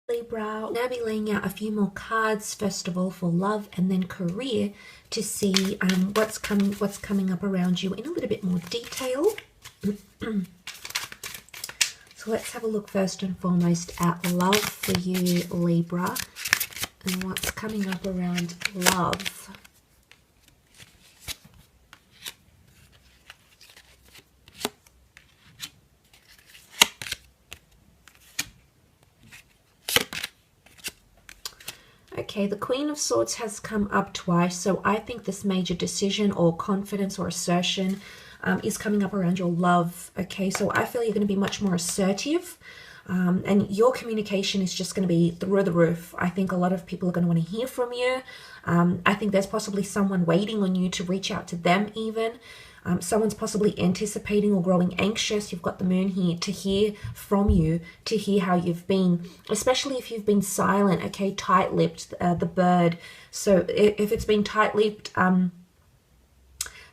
Libra, I'll now be laying out a few more cards, first of all for love and then career, to see what's coming up around you in a little bit more detail. So let's have a look first and foremost at love for you, Libra, and what's coming up around love. Okay, the Queen of Swords has come up twice, so I think this major decision or confidence or assertion is coming up around your love. Okay, so I feel you're going to be much more assertive, and your communication is just going to be through the roof. I think a lot of people are going to want to hear from you. I think there's possibly someone waiting on you to reach out to them even. Someone's possibly anticipating or growing anxious. You've got the moon here to hear from you, to hear how you've been, especially if you've been silent, okay, tight-lipped, the bird. So if it's been tight-lipped,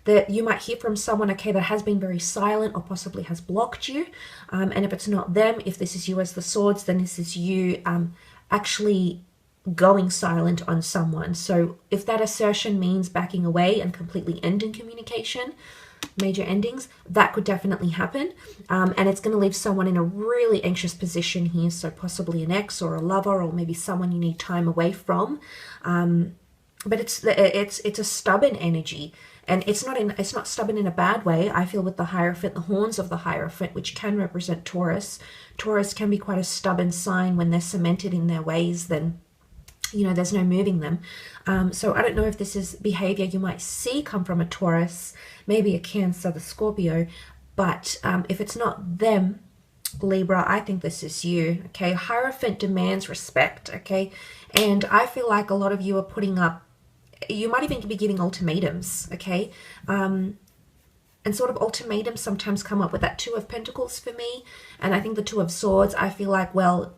that you might hear from someone, okay, that has been very silent or possibly has blocked you. And if it's not them, if this is you as the swords, then this is you actually going silent on someone. So if that assertion means backing away and completely ending communication, major endings, that could definitely happen. And it's going to leave someone in a really anxious position here. So possibly an ex or a lover, or maybe someone you need time away from. But it's a stubborn energy. And it's not stubborn in a bad way. I feel with the Hierophant, the horns of the Hierophant, which can represent Taurus. Taurus can be quite a stubborn sign. When they're cemented in their ways, then there's no moving them. So I don't know if this is behavior you might see come from a Taurus, maybe a Cancer, the Scorpio, but if it's not them, Libra, I think this is you, okay? Hierophant demands respect, okay? And I feel like a lot of you are putting up, you might even be giving ultimatums, okay? And sort of ultimatums sometimes come up with that Two of Pentacles for me, and I think the Two of Swords, I feel like, well,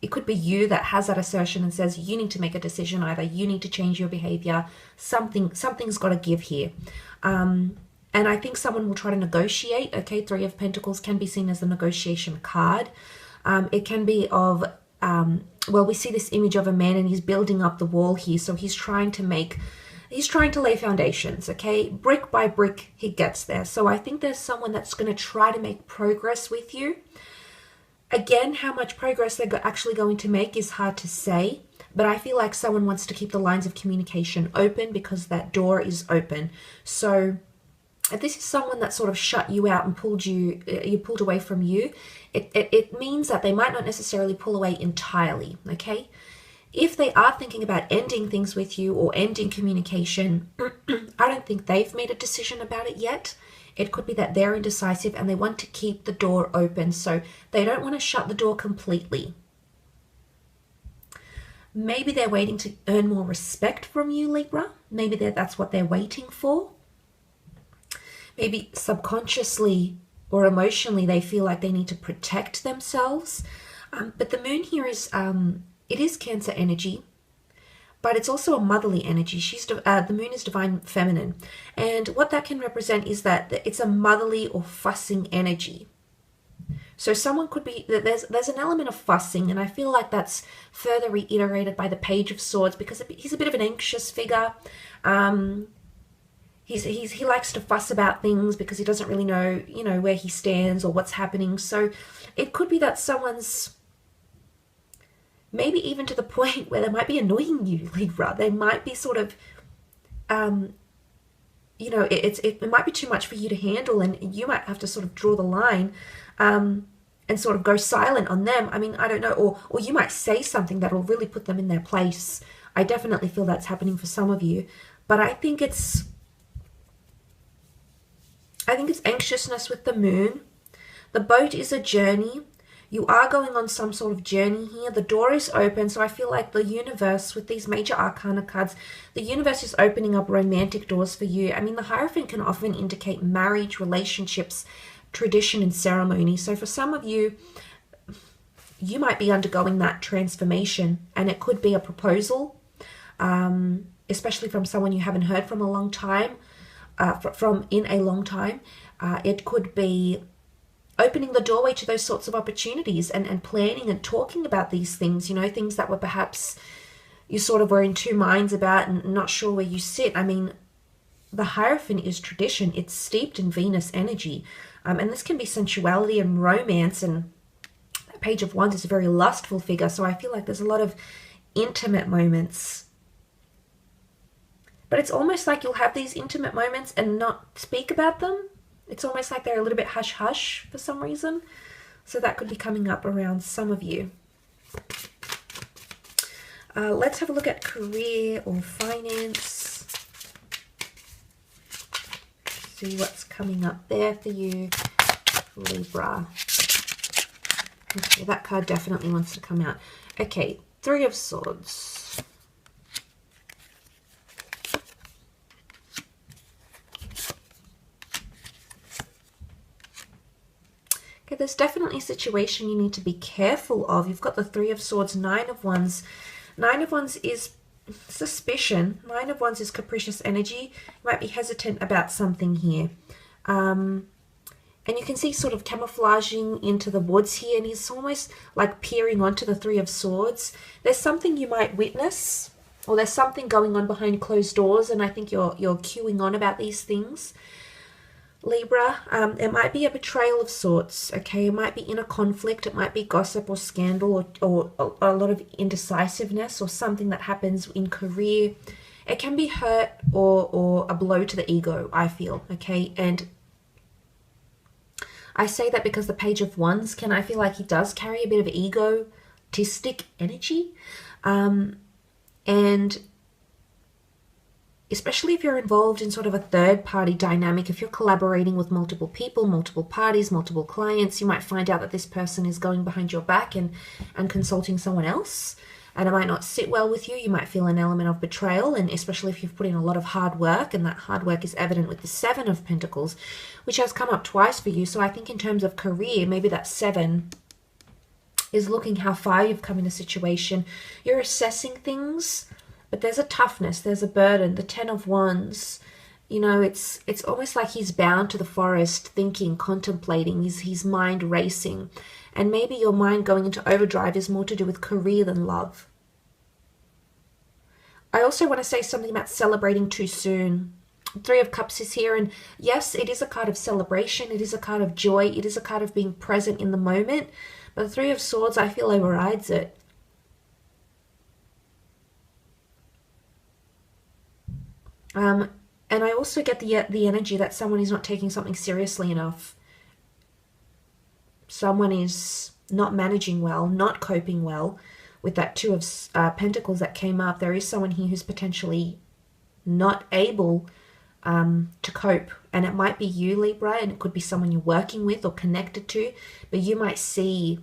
it could be you that has that assertion and says you need to make a decision. Either you need to change your behavior. Something's got to give here. And I think someone will try to negotiate. Okay, Three of Pentacles can be seen as a negotiation card. It can be of, well, we see this image of a man and he's building up the wall here. So he's trying to lay foundations, okay? Brick by brick, he gets there. So I think there's someone that's going to try to make progress with you. Again, how much progress they're actually going to make is hard to say, but I feel like someone wants to keep the lines of communication open because that door is open. So if this is someone that sort of shut you out and pulled away from you, it means that they might not necessarily pull away entirely, okay? If they are thinking about ending things with you or ending communication, I don't think they've made a decision about it yet. It could be that they're indecisive and they want to keep the door open, so they don't want to shut the door completely. Maybe they're waiting to earn more respect from you, Libra. Maybe that's what they're waiting for. Maybe subconsciously or emotionally they feel like they need to protect themselves. But the moon here is, it is Cancer energy, but it's also a motherly energy. The moon is divine feminine. And what that can represent is that it's a motherly or fussing energy. So someone could be, there's an element of fussing, and I feel like that's further reiterated by the Page of Swords because he's a bit of an anxious figure. He likes to fuss about things because he doesn't really know, where he stands or what's happening. So it could be that someone's, maybe even to the point where they might be annoying you, Libra. They might be sort of, it might be too much for you to handle, and you might have to sort of draw the line and sort of go silent on them. I mean, I don't know, or you might say something that will really put them in their place. I definitely feel that's happening for some of you, but I think it's anxiousness with the moon. The boat is a journey. You are going on some sort of journey here. The door is open, so I feel like the universe, with these major arcana cards, the universe is opening up romantic doors for you. I mean, the Hierophant can often indicate marriage, relationships, tradition, and ceremony. So for some of you, you might be undergoing that transformation, and it could be a proposal, especially from someone you haven't heard from a long time, in a long time. It could be opening the doorway to those sorts of opportunities and planning and talking about these things, you know, things that were perhaps you sort of were in two minds about and not sure where you sit. I mean, the Hierophant is tradition. It's steeped in Venus energy. And this can be sensuality and romance, and the Page of Wands is a very lustful figure. So I feel like there's a lot of intimate moments. But it's almost like you'll have these intimate moments and not speak about them. It's almost like they're a little bit hush-hush for some reason. So that could be coming up around some of you. Let's have a look at career or finance. See what's coming up there for you, Libra. Okay, that card definitely wants to come out. Okay, Three of Swords. Okay, there's definitely a situation you need to be careful of. You've got the Three of Swords, Nine of Wands. Nine of Wands is suspicion. Nine of Wands is capricious energy. You might be hesitant about something here. And you can see sort of camouflaging into the woods here, and he's almost like peering onto the Three of Swords. There's something you might witness, or there's something going on behind closed doors, and I think you're queuing on about these things. Libra, it might be a betrayal of sorts, okay? It might be inner conflict, it might be gossip or scandal, or a lot of indecisiveness, or something that happens in career. It can be hurt or a blow to the ego, I feel, okay? And I say that because the Page of Wands I feel like he does carry a bit of egotistic energy. And especially if you're involved in sort of a third-party dynamic, if you're collaborating with multiple people, multiple parties, multiple clients, you might find out that this person is going behind your back and consulting someone else, and it might not sit well with you. You might feel an element of betrayal, and especially if you've put in a lot of hard work, and that hard work is evident with the Seven of Pentacles, which has come up twice for you. So I think in terms of career, maybe that Seven is looking how far you've come in a situation. You're assessing things, but there's a toughness, there's a burden. The Ten of Wands, you know, it's almost like he's bound to the forest, thinking, contemplating, his mind racing. And maybe your mind going into overdrive is more to do with career than love. I also want to say something about celebrating too soon. Three of Cups is here, and yes, it is a card of celebration, it is a card of joy, it is a card of being present in the moment, but the Three of Swords, I feel, overrides it. And I also get the energy that someone is not taking something seriously enough. Someone is not managing well, not coping well with that Two of Pentacles that came up. There is someone here who's potentially not able to cope. And it might be you, Libra, and it could be someone you're working with or connected to. But you might see...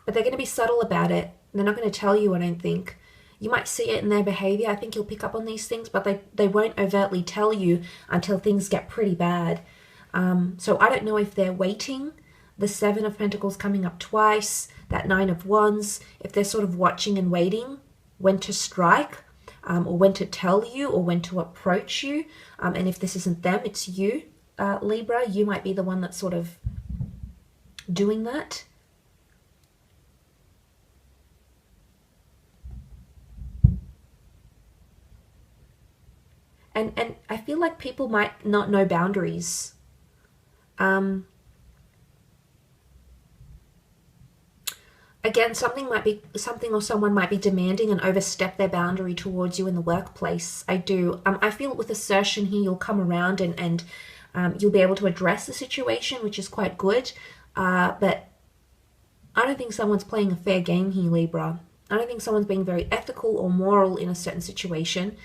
But they're going to be subtle about it. They're not going to tell you, I don't think. You might see it in their behavior. I think you'll pick up on these things, but they won't overtly tell you until things get pretty bad. So I don't know if they're waiting. The Seven of Pentacles coming up twice, that Nine of Wands, if they're sort of watching and waiting when to strike, or when to tell you, or when to approach you. And if this isn't them, it's you, Libra. You might be the one that's sort of doing that. And I feel like people might not know boundaries. Again, something or someone might be demanding and overstep their boundary towards you in the workplace. I do. I feel with assertion here, you'll come around and you'll be able to address the situation, which is quite good. But I don't think someone's playing a fair game here, Libra. I don't think someone's being very ethical or moral in a certain situation.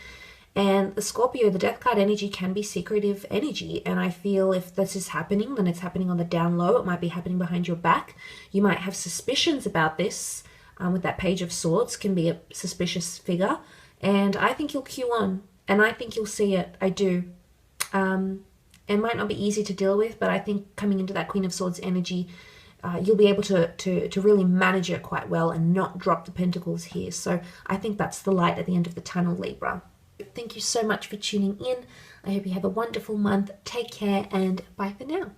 And the Scorpio, the death card energy can be secretive energy. And I feel if this is happening, then it's happening on the down low. It might be happening behind your back. You might have suspicions about this. With that Page of Swords, can be a suspicious figure. And I think you'll queue on. And I think you'll see it. I do. It might not be easy to deal with, but I think coming into that Queen of Swords energy, you'll be able to really manage it quite well and not drop the pentacles here. So I think that's the light at the end of the tunnel, Libra. Thank you so much for tuning in. I hope you have a wonderful month. Take care and bye for now.